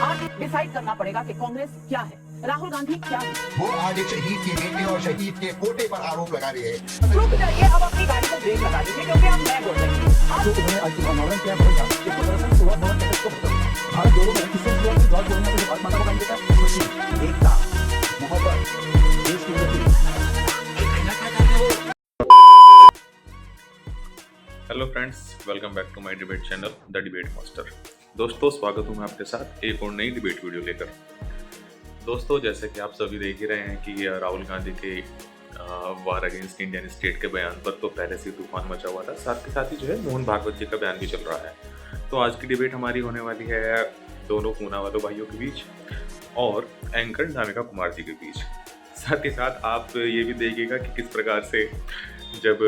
आज डिसाइड करना पड़ेगा कि कांग्रेस क्या है, राहुल गांधी क्या है। वो आज एक शहीद के बेटे और शहीद के पोते पर आरोप लगा रहे हैं। रुक जाइए, अब अपनी गाड़ी को ब्रेक लगा दीजिए क्योंकि अब मैं बोल रही हूँ। जो उन्होंने आज आंदोलन किया बोला कि प्रदर्शन हुआ बहुत तेज को भारत जोड़ो में किसी भी जॉर्ज बोलने के बाद माता को काम देता है खुशी, एकता, मोहब्बत, देश की उन्नति। Hello friends, welcome back to my debate channel the debate master. दोस्तों, स्वागत हूँ मैं आपके साथ एक और नई डिबेट वीडियो लेकर। दोस्तों, जैसे कि आप सभी देख ही रहे हैं कि राहुल गांधी के वार अगेंस्ट इंडियन स्टेट के बयान पर तो पहले से तूफान मचा हुआ था। साथ के साथ ही जो है मोहन भागवत जी का बयान भी चल रहा है। तो आज की डिबेट हमारी होने वाली है दोनों पूना वालों भाइयों के बीच और एंकर नाविका कुमार जी के बीच। साथ ही साथ आप ये भी देखिएगा कि किस प्रकार से जब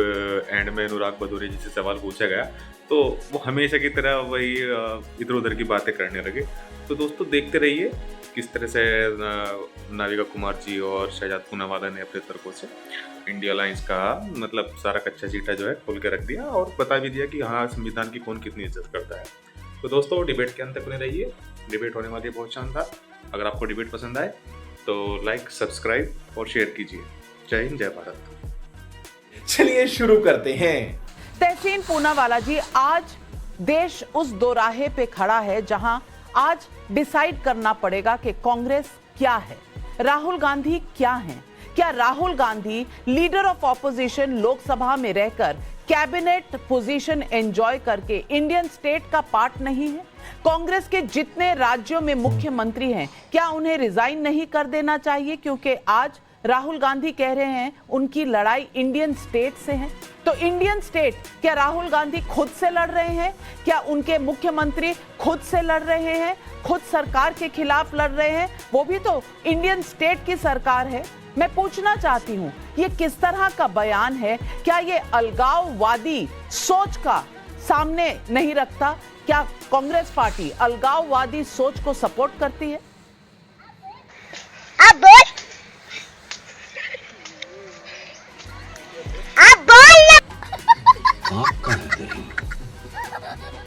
एंड में अनुराग भदौरिया जी से सवाल पूछा गया तो वो हमेशा की तरह वही इधर उधर की बातें करने लगे। तो दोस्तों, देखते रहिए किस तरह से नाविका कुमार जी और शहजाद पूनावाला ने अपने तर्कों से इंडिया अलायंस का मतलब सारा कच्चा चीटा जो है खोल के रख दिया और बता भी दिया कि हाँ, संविधान की कौन कितनी इज्जत करता है। तो दोस्तों, डिबेट के अंत तक बने रहिए, डिबेट होने वाली है बहुत शानदार। अगर आपको डिबेट पसंद आए तो लाइक, सब्सक्राइब और शेयर कीजिए। जय हिंद, जय भारत। चलिए शुरू करते हैं। तहसीन पूनावाला जी, आज देश उस दोराहे पे खड़ा है जहां आज डिसाइड करना पड़ेगा कि कांग्रेस क्या है, राहुल गांधी क्या है। क्या Rahul Gandhi leader of opposition Lok Sabha में रहकर कैबिनेट पोजीशन एंजॉय करके इंडियन स्टेट का पार्ट नहीं है? कांग्रेस के जितने राज्यों में मुख्यमंत्री हैं, क्या उन्हें रिजाइन नहीं कर देना चाहिए? क्योंकि आज राहुल गांधी कह रहे हैं उनकी लड़ाई इंडियन स्टेट से है। तो इंडियन स्टेट, क्या राहुल गांधी खुद से लड़ रहे हैं? क्या उनके मुख्यमंत्री खुद से लड़ रहे हैं, खुद सरकार के खिलाफ लड़ रहे हैं? वो भी तो इंडियन स्टेट की सरकार है। मैं पूछना चाहती हूं, ये किस तरह का बयान है? क्या ये अलगाववादी सोच का सामने नहीं रखता? क्या कांग्रेस पार्टी अलगाववादी सोच को सपोर्ट करती है?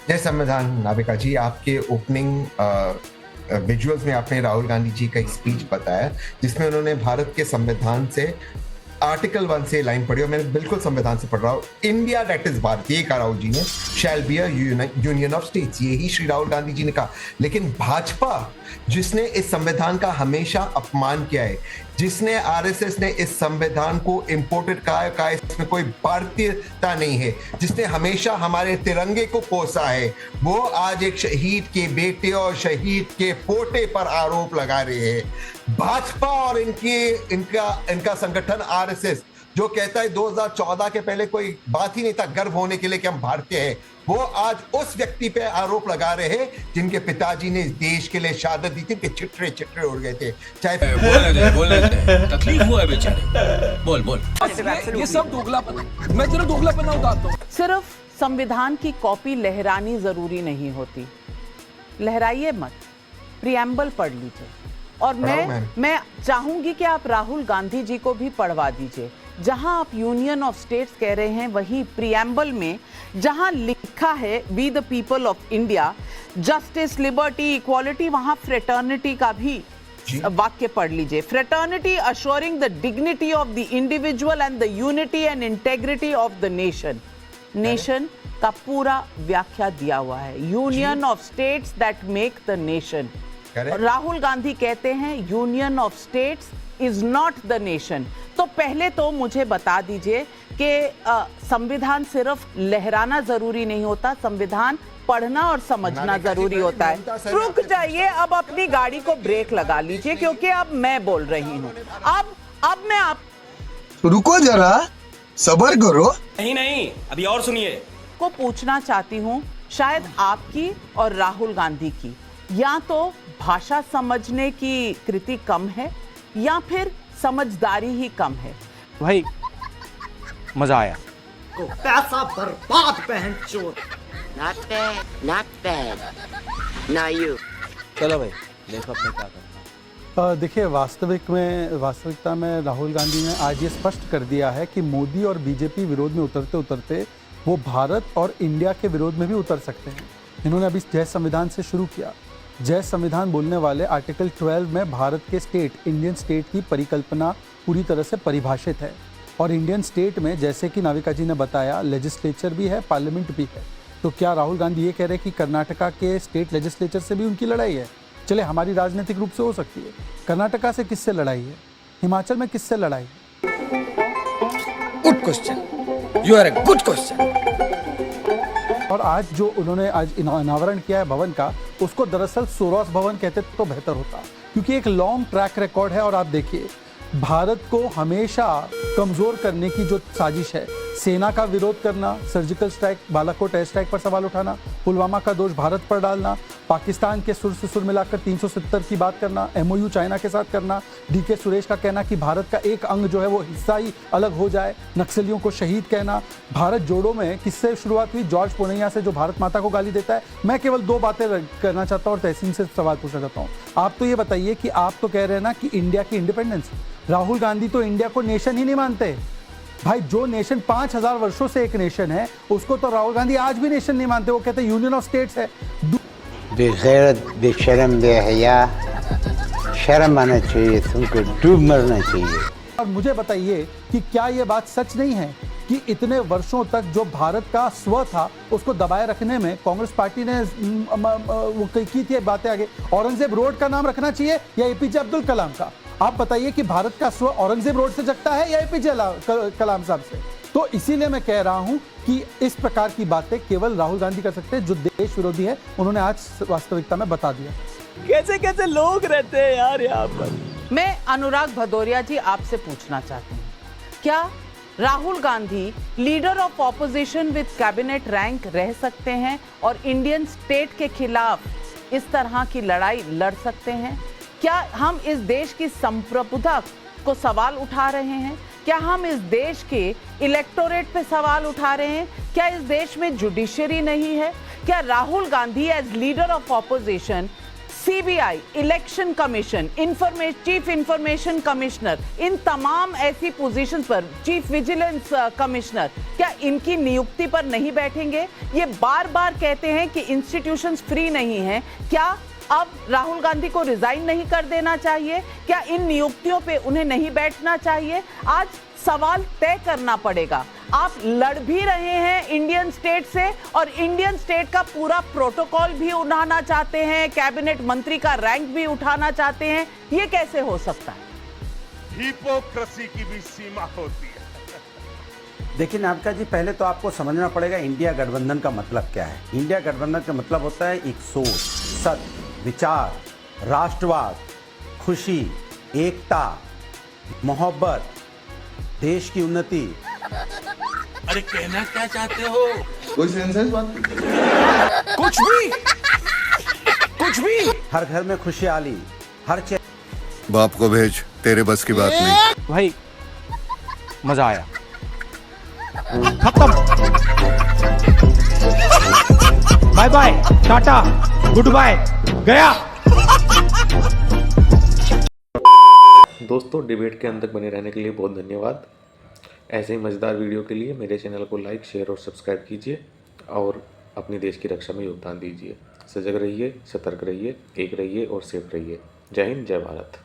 जय संविधान। नाविका जी, आपके ओपनिंग विजुअल्स में आपने राहुल गांधी जी का एक स्पीच बताया जिसमें उन्होंने भारत के संविधान से आर्टिकल 1 से लाइन पढ़ी और मैं बिल्कुल संविधान से पढ़ रहा हूँ। इंडिया दैट इज भारत, ये कहा राहुल जी ने, shall be a union of states, यही श्री राहुल गांधी जी ने कहा। लेकिन भाजपा जिसने इस संविधान का हमेशा अपमान किया है, जिसने आरएसएस ने इस संविधान को इंपोर्टेड कहा इसमें कोई भारतीयता नहीं है, जिसने हमेशा हमारे तिरंगे को कोसा है, वो आज एक शहीद के बेटे और शहीद के पोते पर आरोप लगा रहे हैं। भाजपा और इनका संगठन आरएसएस जो कहता है 2014 के पहले कोई बात ही नहीं था गर्व होने के लिए कि हम भारतीय हैं, वो आज उस व्यक्ति पे आरोप लगा रहे हैं जिनके पिताजी ने इस देश के लिए शहादत दी थी कि छिटरे छिटरे उड़ गए थे। चाहे बोलने दे, तकलीफ हुआ है बेचारे। बोल ये सब दोगलापन, मैं तेरा दोगलापन उतारता हूं। सिर्फ संविधान की कॉपी लहरानी जरूरी नहीं होती, लहराइए मत, प्रिएम्बल पढ़ लीजिए। और मैं चाहूंगी कि आप राहुल गांधी जी को भी पढ़वा दीजिए। जहां आप यूनियन ऑफ स्टेट्स कह रहे हैं, वही प्रिएम्बल में जहां लिखा है we the people of India, justice, liberty, equality, वहां फ्रेटर्निटी का भी वाक्य पढ़ लीजिए। Fraternity assuring the dignity of the individual and the unity and integrity of the nation. Nation का पूरा व्याख्या दिया हुआ है, union of states that make the nation. Rahul Gandhi कहते हैं union of states is not the nation. तो पहले तो मुझे बता दीजिए कि संविधान सिर्फ लहराना जरूरी नहीं होता, संविधान पढ़ना और समझना जरूरी होता है। रुक जाइए, अब अपनी गाड़ी को ब्रेक लगा लीजिए क्योंकि अब मैं बोल रही हूँ। अब मैं आप रुको जरा, सब्र करो। नहीं, अभी और सुनिए। को पूछना चाहती हूँ, शायद आपकी और राहुल गांधी की या तो भाषा समझने की कृति कम है या फिर समझदारी ही कम है। भाई मजा आया। पैसा बर्बाद बहन चोर। Not bad. Now you. चलो भाई, देखो अपने क्या करना। देखिए, वास्तविकता में राहुल गांधी ने आज ये स्पष्ट कर दिया है कि मोदी और बीजेपी विरोध में उतरते उतरते वो भारत और इंडिया के विरोध में भी उतर सकते हैं। इन्होंने अभी जय संविधान से शुरू किया। जय संविधान बोलने वाले आर्टिकल 12 में भारत के स्टेट, इंडियन स्टेट की परिकल्पना पूरी तरह से परिभाषित है। और इंडियन स्टेट में जैसे कि नाविका जी ने बताया, लेजिस्लेचर भी है, पार्लियामेंट भी है। तो क्या राहुल गांधी ये कह रहे हैं कि कर्नाटका के स्टेट लेजिस्लेचर से भी उनकी लड़ाई है? चले, हमारी राजनीतिक रूप से हो सकती है, कर्नाटका से किससे लड़ाई है, हिमाचल में किससे लड़ाई है? Good question, you are a good question. और आज जो उन्होंने आज अनावरण किया है भवन का, उसको दरअसल सोरोस भवन कहते तो बेहतर होता, क्योंकि एक लॉन्ग ट्रैक रिकॉर्ड है। और आप देखिए, भारत को हमेशा कमजोर करने की जो साजिश है, सेना का विरोध करना, surgical strike, Balakot air strike पर सवाल उठाना, पुलवामा का दोष भारत पर डालना, पाकिस्तान के सुर से सुर मिलाकर 370 की बात करना, MOU चाइना के साथ करना, DK सुरेश का कहना कि भारत का एक अंग जो है वो हिस्सा ही अलग हो जाए, नक्सलियों को शहीद कहना। भारत जोड़ो में किससे शुरुआत हुई? जॉर्ज पोनैया से, जो भारत माता को गाली देता है। मैं केवल 2 बातें करना चाहता हूँ और तहसीन से सवाल पूछना चाहता हूँ। आप तो ये बताइए कि आप तो कह रहे हैं ना कि इंडिया की इंडिपेंडेंस, राहुल गांधी तो इंडिया को नेशन ही नहीं मानते भाई। जो नेशन 5000 वर्षों से एक नेशन है, उसको तो राहुल गांधी आज भी नेशन नहीं मानते। वो कहते हैं यूनियन ऑफ स्टेट्स है। बेगैरत, बेशर्म, बेहया, शर्म आना चाहिए, तुमको डूब मरना चाहिए। और मुझे बताइए कि क्या ये बात सच नहीं है कि इतने वर्षों तक जो भारत का स्व था, उसको दबाए रखने में कांग्रेस पार्टी ने वो की थी बातें आगे। औरंगजेब रोड का नाम रखना चाहिए या APJ अब्दुल कलाम का? आप बताइए कि भारत का स्व औरंगजेब रोड से जगता है या APJ कलाम साहब से? तो इसीलिए मैं कह रहा हूं कि इस प्रकार की बातें केवल राहुल गांधी कर सकते हैं, जो देश विरोधी है। उन्होंने आज वास्तविकता में बता दिया। कैसे कैसे लोग रहते हैं यार यहाँ पर। मैं अनुराग भदौरिया जी आपसे पूछना चाहती हूँ, क्या Rahul Gandhi leader of opposition with cabinet rank रह सकते हैं और इंडियन स्टेट के खिलाफ इस तरह की लड़ाई लड़ सकते हैं? क्या हम इस देश की संप्रभुता को सवाल उठा रहे हैं? क्या हम इस देश के इलेक्टोरेट पे सवाल उठा रहे हैं? क्या इस देश में जुडिशरी नहीं है? क्या Rahul Gandhi as leader of opposition, CBI, election commission, chief information commissioner, इन तमाम ऐसी पोजीशन पर, चीफ विजिलेंस कमिश्नर, क्या इनकी नियुक्ति पर नहीं बैठेंगे? ये बार बार कहते हैं कि इंस्टीट्यूशंस फ्री नहीं हैं। क्या अब राहुल गांधी को रिजाइन नहीं कर देना चाहिए? क्या इन नियुक्तियों पे उन्हें नहीं बैठना चाहिए? आज सवाल तय करना पड़ेगा। आप लड़ भी रहे हैं इंडियन स्टेट से और इंडियन स्टेट का पूरा प्रोटोकॉल भी उठाना चाहते हैं, कैबिनेट मंत्री का रैंक भी उठाना चाहते हैं। ये कैसे हो सकता है? हिपोक्रेसी की भी सीमा होती है। देखिए नाविका जी, पहले तो आपको समझना पड़ेगा इंडिया गठबंधन का मतलब क्या है। इंडिया गठबंधन का मतलब होता है एक सोच, सत्य, विचार, राष्ट्रवाद, खुशी, एकता, मोहब्बत, देश की उन्नति। अरे कहना क्या चाहते हो? कोई सेंसेस बात? कुछ भी। हर घर में खुशहाली, हर बाप को भेज, तेरे बस की बात नहीं। भाई मजा आया। खत्म। Bye bye, tata, good bye, गया। दोस्तों, डिबेट के अंत तक बने रहने के लिए बहुत धन्यवाद। ऐसे ही मज़ेदार वीडियो के लिए मेरे चैनल को लाइक, शेयर और सब्सक्राइब कीजिए और अपने देश की रक्षा में योगदान दीजिए। सजग रहिए, सतर्क रहिए, एक रहिए और सेफ रहिए। जय हिंद, जय भारत।